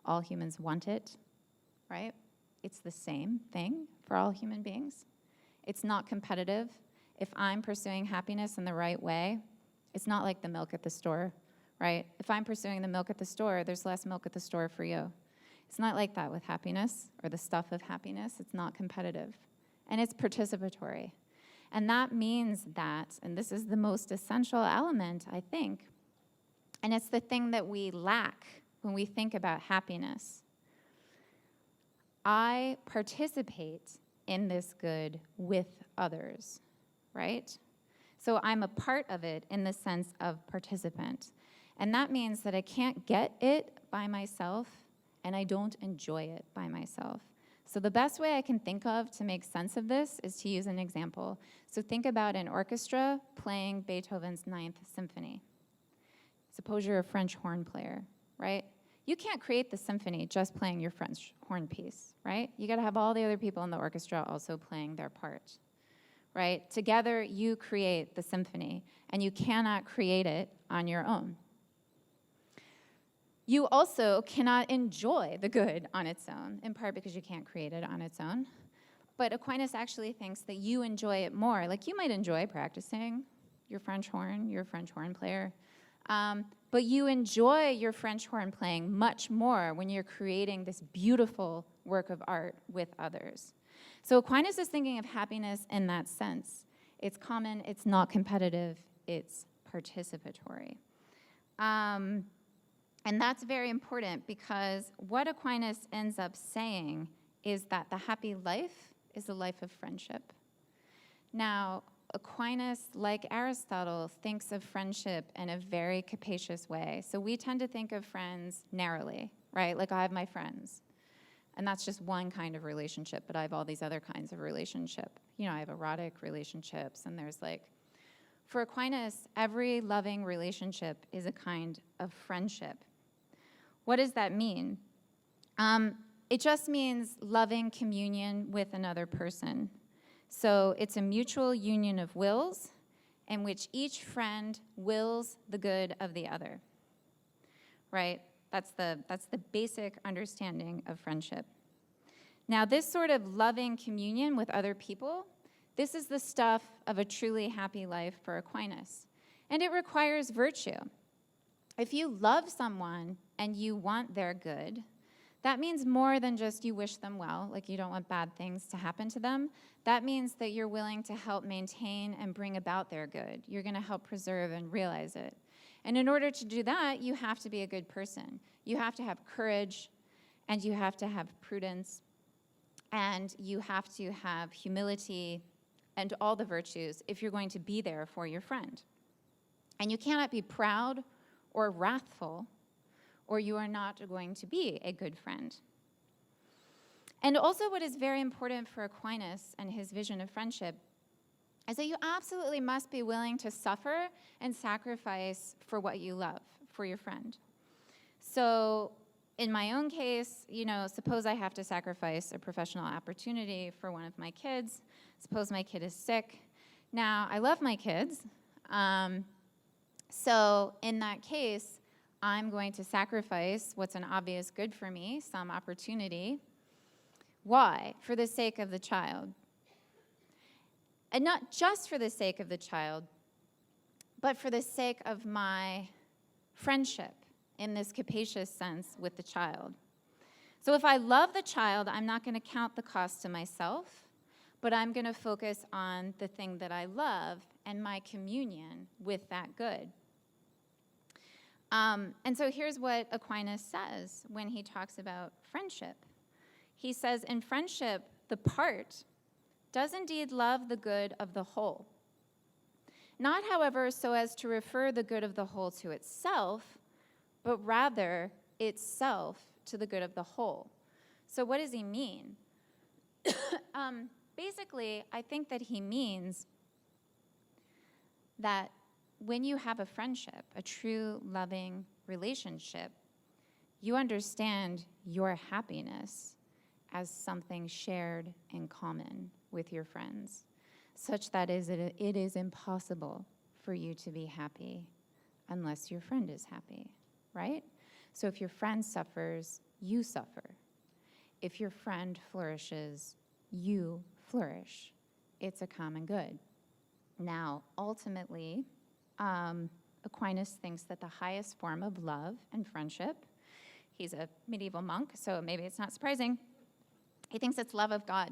All humans want it, right? It's the same thing for all human beings. It's not competitive. If I'm pursuing happiness in the right way, it's not like the milk at the store, right? If I'm pursuing the milk at the store, there's less milk at the store for you. It's not like that with happiness or the stuff of happiness. It's not competitive. And it's participatory. And that means that, and this is the most essential element, I think, and it's the thing that we lack when we think about happiness. I participate in this good with others, right? So I'm a part of it in the sense of participant. And that means that I can't get it by myself, and I don't enjoy it by myself. So the best way I can think of to make sense of this is to use an example. So think about an orchestra playing Beethoven's Ninth Symphony. Suppose you're a French horn player, right? You can't create the symphony just playing your French horn piece, right? You gotta have all the other people in the orchestra also playing their part, right? Together you create the symphony, and you cannot create it on your own. You also cannot enjoy the good on its own, in part because you can't create it on its own. But Aquinas actually thinks that you enjoy it more. Like, you might enjoy practicing your French horn, you're a French horn player, but you enjoy your French horn playing much more when you're creating this beautiful work of art with others. So Aquinas is thinking of happiness in that sense. It's common, it's not competitive, it's participatory. And that's very important because what Aquinas ends up saying is that the happy life is a life of friendship. Now, Aquinas, like Aristotle, thinks of friendship in a very capacious way. So we tend to think of friends narrowly, right? Like I have my friends. And that's just one kind of relationship, but I have all these other kinds of relationship. I have erotic relationships, and there's for Aquinas, every loving relationship is a kind of friendship. What does that mean? It just means loving communion with another person. So it's a mutual union of wills in which each friend wills the good of the other, right? That's the basic understanding of friendship. Now, this sort of loving communion with other people, this is the stuff of a truly happy life for Aquinas. And it requires virtue. If you love someone and you want their good, that means more than just you wish them well, like you don't want bad things to happen to them. That means that you're willing to help maintain and bring about their good. You're going to help preserve and realize it. And in order to do that, you have to be a good person. You have to have courage, and you have to have prudence, and you have to have humility and all the virtues if you're going to be there for your friend. And you cannot be proud or wrathful, or you are not going to be a good friend. And also what is very important for Aquinas and his vision of friendship is that you absolutely must be willing to suffer and sacrifice for what you love, for your friend. So in my own case, suppose I have to sacrifice a professional opportunity for one of my kids. Suppose my kid is sick. Now, I love my kids. So in that case, I'm going to sacrifice what's an obvious good for me, some opportunity. Why? For the sake of the child. And not just for the sake of the child, but for the sake of my friendship in this capacious sense with the child. So if I love the child, I'm not going to count the cost to myself, but I'm going to focus on the thing that I love and my communion with that good. And so here's what Aquinas says when he talks about friendship. He says, in friendship, the part does indeed love the good of the whole. Not, however, so as to refer the good of the whole to itself, but rather itself to the good of the whole. So what does he mean? Basically, I think that he means that when you have a friendship, a true loving relationship, you understand your happiness as something shared in common with your friends, such that it is impossible for you to be happy unless your friend is happy, right? So if your friend suffers, you suffer. If your friend flourishes, you flourish. It's a common good. Now, ultimately, Aquinas thinks that the highest form of love and friendship, he's a medieval monk, so maybe it's not surprising, he thinks it's love of God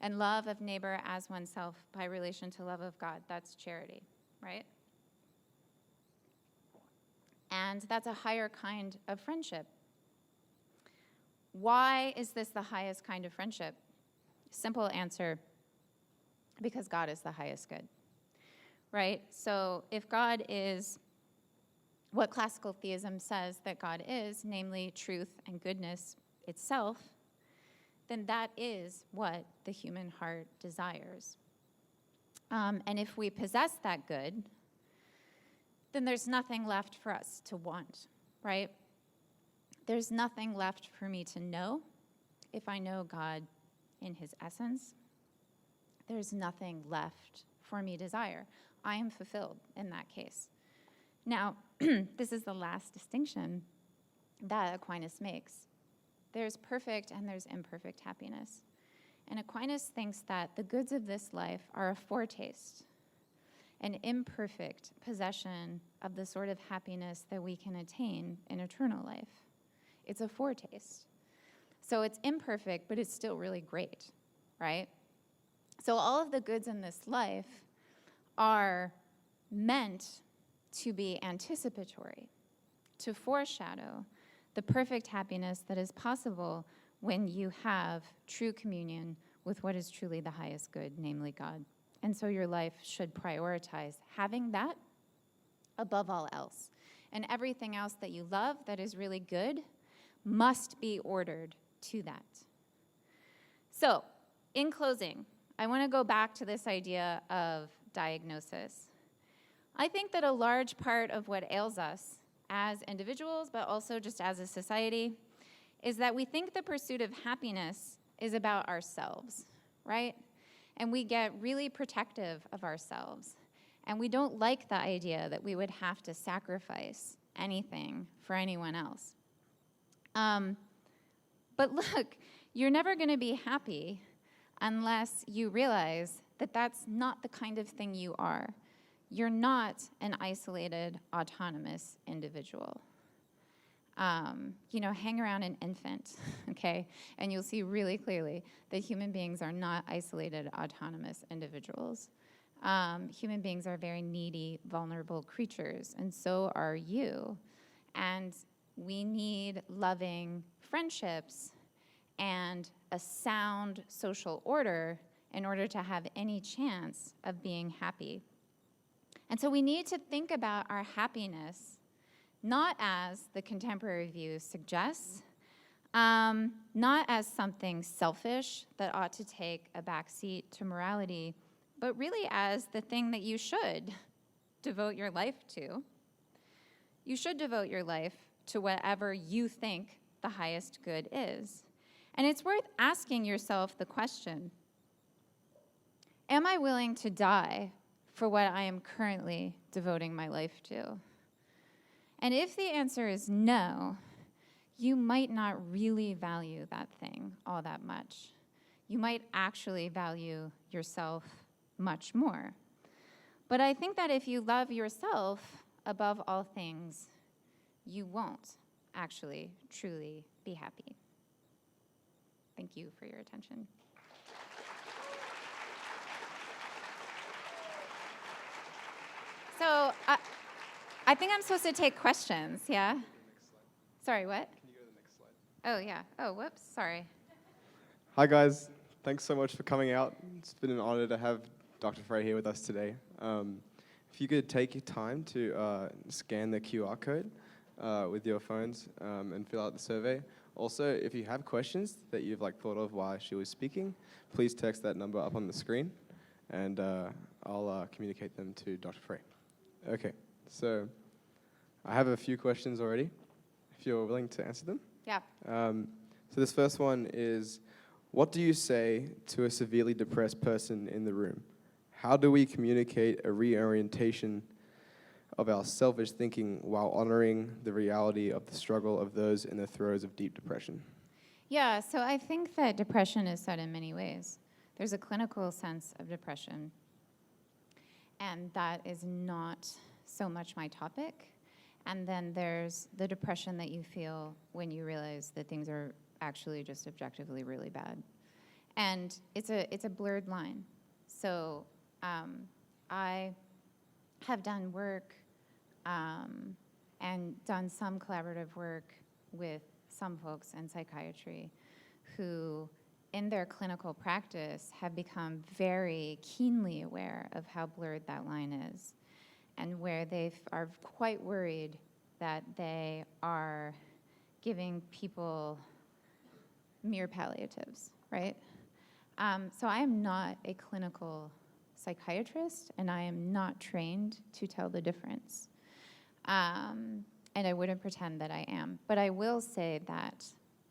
and love of neighbor as oneself by relation to love of God. That's charity, right? And that's a higher kind of friendship. Why is this the highest kind of friendship? Simple answer, because God is the highest good, right? So if God is what classical theism says that God is, namely truth and goodness itself, then that is what the human heart desires. And if we possess that good, then there's nothing left for us to want, right? There's nothing left for me to know if I know God in his essence. There's nothing left for me to desire. I am fulfilled in that case. Now, this is the last distinction that Aquinas makes. There's perfect and there's imperfect happiness. And Aquinas thinks that the goods of this life are a foretaste, an imperfect possession of the sort of happiness that we can attain in eternal life. It's a foretaste. So it's imperfect, but it's still really great, right? So all of the goods in this life are meant to be anticipatory, to foreshadow the perfect happiness that is possible when you have true communion with what is truly the highest good, namely God. And so your life should prioritize having that above all else. And everything else that you love that is really good must be ordered to that. So, in closing, I want to go back to this idea of diagnosis. I think that a large part of what ails us as individuals, but also just as a society, is that we think the pursuit of happiness is about ourselves, right? And we get really protective of ourselves. And we don't like the idea that we would have to sacrifice anything for anyone else. But look, you're never going to be happy unless you realize that that's not the kind of thing you are. You're not an isolated, autonomous individual. Hang around an infant, okay? And you'll see really clearly that human beings are not isolated, autonomous individuals. Human beings are very needy, vulnerable creatures, and so are you. And we need loving friendships and a sound social order in order to have any chance of being happy. And so we need to think about our happiness not as the contemporary view suggests, not as something selfish that ought to take a backseat to morality, but really as the thing that you should devote your life to. You should devote your life to whatever you think the highest good is. And it's worth asking yourself the question, am I willing to die for what I am currently devoting my life to? And if the answer is no, you might not really value that thing all that much. You might actually value yourself much more. But I think that if you love yourself above all things, you won't actually truly be happy. Thank you for your attention. So I think I'm supposed to take questions, yeah? Sorry, what?
Can you go to the next slide?
Oh, yeah. Oh, whoops, sorry.
Hi, guys. Thanks so much for coming out. It's been an honor to have Dr. Frey here with us today. If you could take your time to scan the QR code with your phones and fill out the survey. Also, if you have questions that you've thought of while she was speaking, please text that number up on the screen, and I'll communicate them to Dr. Frey. Okay, so I have a few questions already, if you're willing to answer them.
Yeah.
So this first one is, what do you say to a severely depressed person in the room? How do we communicate a reorientation of our selfish thinking while honoring the reality of the struggle of those in the throes of deep depression?
Yeah, so I think that depression is said in many ways. There's a clinical sense of depression, and that is not so much my topic. And then there's the depression that you feel when you realize that things are actually just objectively really bad. And it's a blurred line. So I have done work and done some collaborative work with some folks in psychiatry who, in their clinical practice, have become very keenly aware of how blurred that line is, and where they are quite worried that they are giving people mere palliatives, right? So I am not a clinical psychiatrist, and I am not trained to tell the difference. And I wouldn't pretend that I am. But I will say that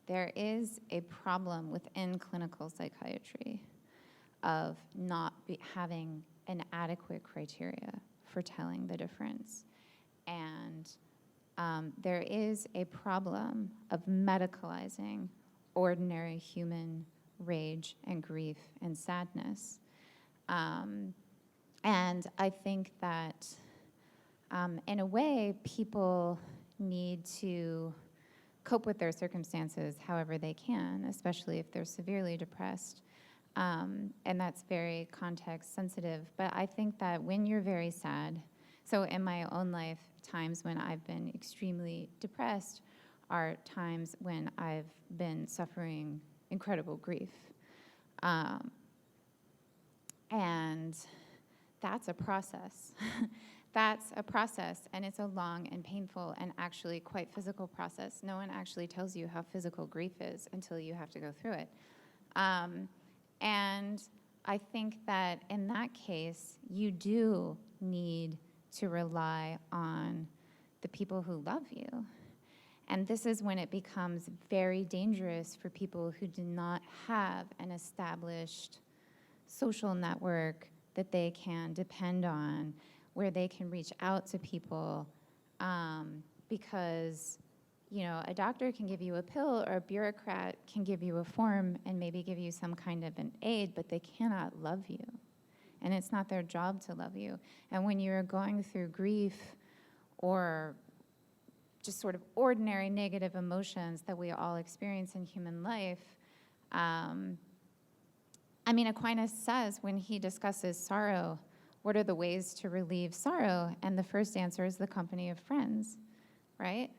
there is a problem within clinical psychiatry of not having an adequate criteria for telling the difference. And there is a problem of medicalizing ordinary human rage and grief and sadness. And I think that in a way, people need to cope with their circumstances however they can, especially if they're severely depressed. And that's very context sensitive. But I think that when you're very sad, So in my own life, times when I've been extremely depressed are times when I've been suffering incredible grief. And that's a process. That's a process, and it's a long and painful and actually quite physical process. No one actually tells you how physical grief is until you have to go through it. And I think that in that case, you do need to rely on the people who love you. And this is when it becomes very dangerous for people who do not have an established social network that they can depend on, where they can reach out to people, because a doctor can give you a pill, or a bureaucrat can give you a form and maybe give you some kind of an aid, but they cannot love you. And it's not their job to love you. And when you're going through grief or just sort of ordinary negative emotions that we all experience in human life, Aquinas says when he discusses sorrow, what are the ways to relieve sorrow? And the first answer is the company of friends, right?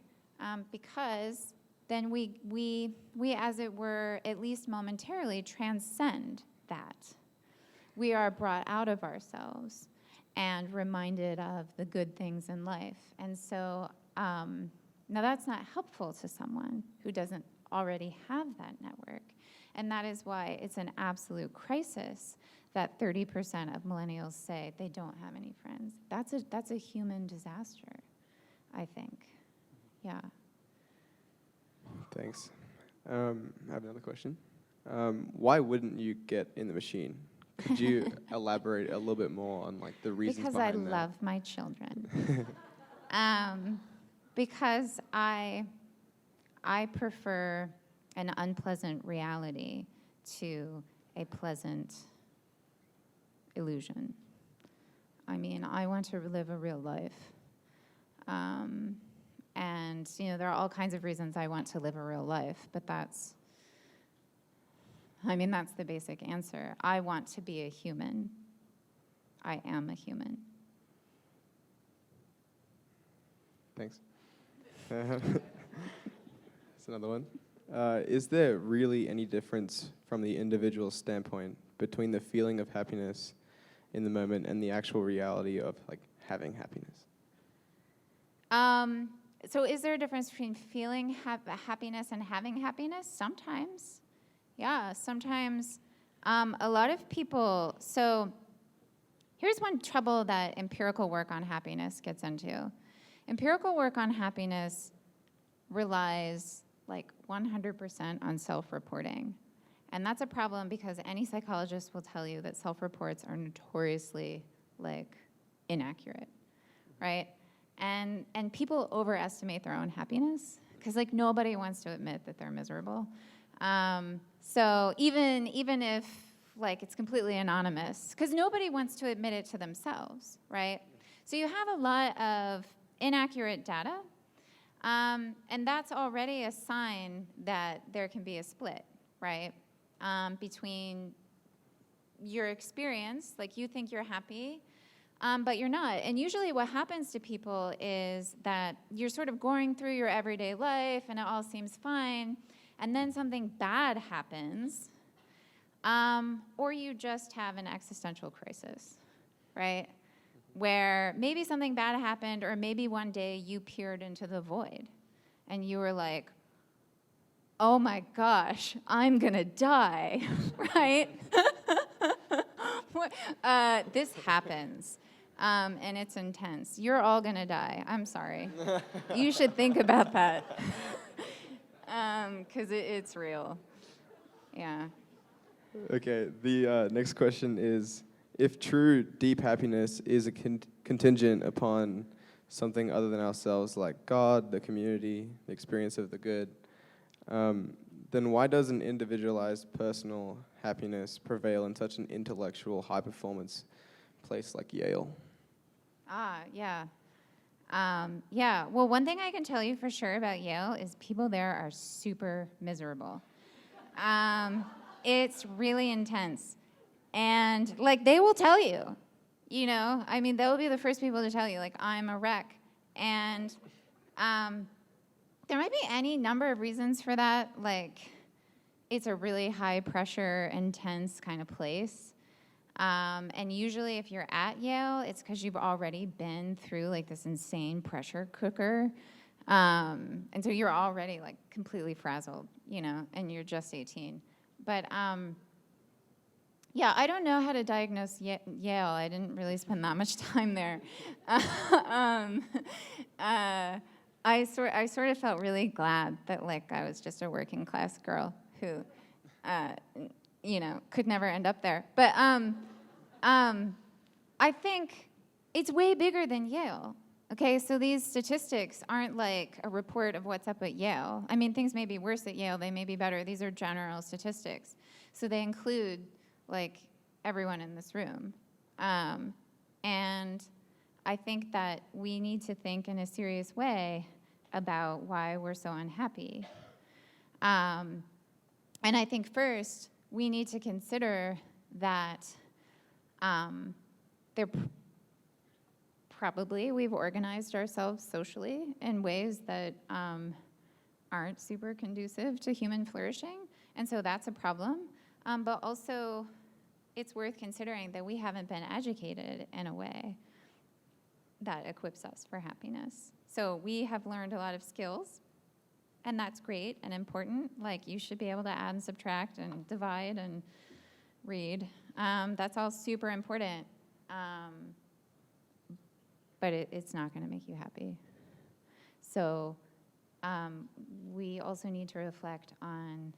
Because then we, as it were, at least momentarily, transcend that. We are brought out of ourselves and reminded of the good things in life. And so, now that's not helpful to someone who doesn't already have that network. And that is why it's an absolute crisis that 30% of millennials say they don't have any friends. That's a human disaster, I think. Yeah.
Thanks. I have another question. Why wouldn't you get in the machine? Could you elaborate a little bit more on the reasons
because
behind
I
that?
love my children. Because I prefer an unpleasant reality to a pleasant illusion. I want to live a real life. And, there are all kinds of reasons I want to live a real life, but that's the basic answer. I want to be a human. I am a human.
Thanks. That's another one. Is there really any difference from the individual standpoint between the feeling of happiness in the moment and the actual reality of having happiness?
So is there a difference between feeling happiness and having happiness? Sometimes. Yeah, sometimes. A lot of people, so here's one trouble that empirical work on happiness gets into. Empirical work on happiness relies 100% on self-reporting. And that's a problem because any psychologist will tell you that self-reports are notoriously inaccurate, right? And people overestimate their own happiness because nobody wants to admit that they're miserable. So even if it's completely anonymous, because nobody wants to admit it to themselves, right? So you have a lot of inaccurate data, and that's already a sign that there can be a split, right? Between your experience, you think you're happy, but you're not. And usually what happens to people is that you're sort of going through your everyday life and it all seems fine, and then something bad happens, or you just have an existential crisis, right? Where maybe something bad happened, or maybe one day you peered into the void and you were like, oh my gosh, I'm gonna die, right? This happens, and it's intense. You're all gonna die. I'm sorry. You should think about that, because it's real. Yeah.
Okay, the next question is, if true deep happiness is a contingent upon something other than ourselves, like God, the community, the experience of the good, then why doesn't individualized personal happiness prevail in such an intellectual, high-performance place like Yale?
Yeah. Yeah, well, one thing I can tell you for sure about Yale is people there are super miserable. It's really intense. And, they will tell you, you know, I mean, they'll be the first people to tell you, like, I'm a wreck. And there might be any number of reasons for that. Like, it's a really high pressure, intense kind of place. And usually if you're at Yale, it's because you've already been through like this insane pressure cooker. And so you're already like completely frazzled, you know, and you're just 18. But yeah, I don't know how to diagnose Yale. I didn't really spend that much time there. I sort of felt really glad that like I was just a working class girl who, you know, could never end up there. But I think it's way bigger than Yale. Okay, so these statistics aren't like a report of what's up at Yale. I mean, things may be worse at Yale, they may be better. These are general statistics. So they include like everyone in this room. And I think that we need to think in a serious way about why we're so unhappy. And I think first, we need to consider that probably we've organized ourselves socially in ways that aren't super conducive to human flourishing. And so that's a problem. But also, it's worth considering that we haven't been educated in a way that equips us for happiness. So we have learned a lot of skills, and that's great and important. Like, you should be able to add and subtract and divide and read. That's all super important. But it's not going to make you happy. So we also need to reflect on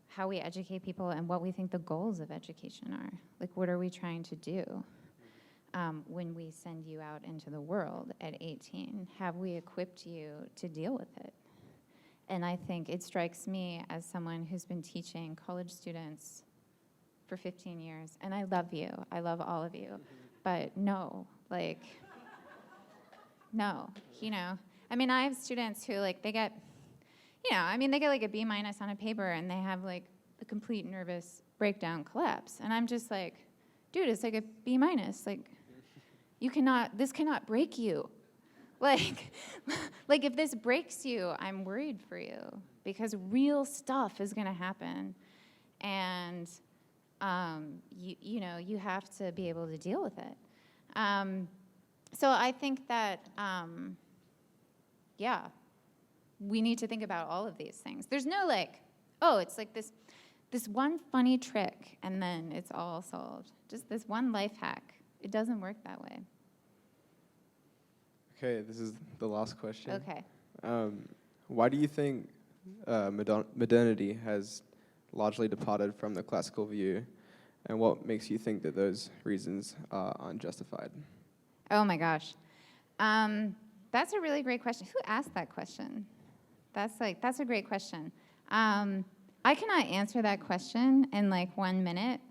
how we educate people and what we think the goals of education are. Like, what are we trying to do when we send you out into the world at 18? Have we equipped you to deal with it? And I think it strikes me as someone who's been teaching college students for 15 years, and I love you. I love all of you. But no, like, no, you know. I mean, I have students who, like, they get, you know, I mean, they get like a B- on a paper and they have like a complete nervous breakdown collapse. And I'm just like, dude, it's like a B-. Like, this cannot break you. Like, like if this breaks you, I'm worried for you because real stuff is gonna happen. And, you know, you have to be able to deal with it. So I think that, yeah, we need to think about all of these things. There's no like, oh, it's like this one funny trick and then it's all solved. Just this one life hack. It doesn't work that way.
Okay, this is the last question.
Okay.
Why do you think modernity has largely departed from the classical view, and what makes you think that those reasons are unjustified?
Oh my gosh. That's a really great question. Who asked that question? That's a great question. I cannot answer that question in like 1 minute.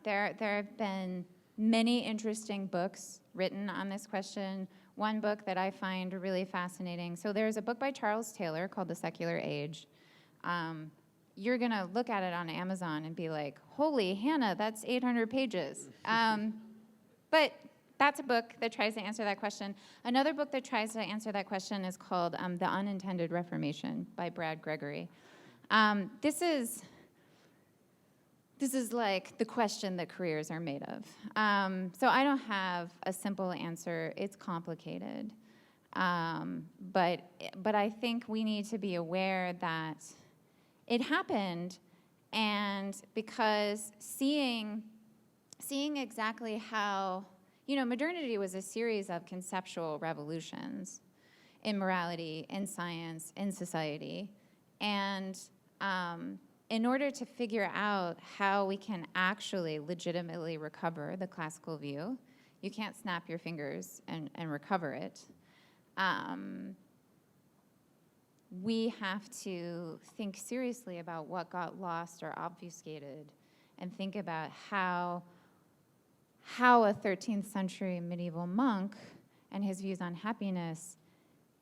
There have been many interesting books written on this question. One book that I find really fascinating. So there's a book by Charles Taylor called The Secular Age. You're going to look at it on Amazon and be like, holy Hannah, that's 800 pages. But that's a book that tries to answer that question. Another book that tries to answer that question is called The Unintended Reformation by Brad Gregory. This is like the question that careers are made of. So I don't have a simple answer. It's complicated. But I think we need to be aware that it happened, and because seeing exactly how, you know, modernity was a series of conceptual revolutions in morality, in science, in society. And in order to figure out how we can actually legitimately recover the classical view, you can't snap your fingers and recover it. We have to think seriously about what got lost or obfuscated and think about how a 13th century medieval monk and his views on happiness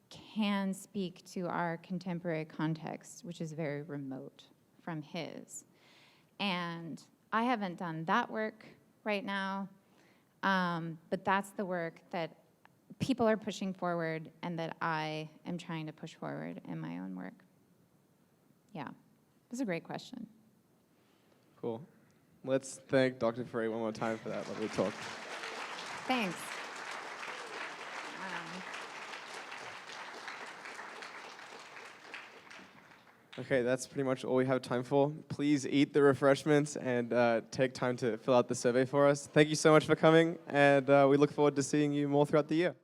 can speak to our contemporary context, which is very remote from his. And I haven't done that work right now. But that's the work that people are pushing forward and that I am trying to push forward in my own work. Yeah, that's a great question.
Cool. Let's thank Dr. Frey one more time for that lovely talk.
Thanks.
Okay, that's pretty much all we have time for. Please eat the refreshments and take time to fill out the survey for us. Thank you so much for coming, and we look forward to seeing you more throughout the year.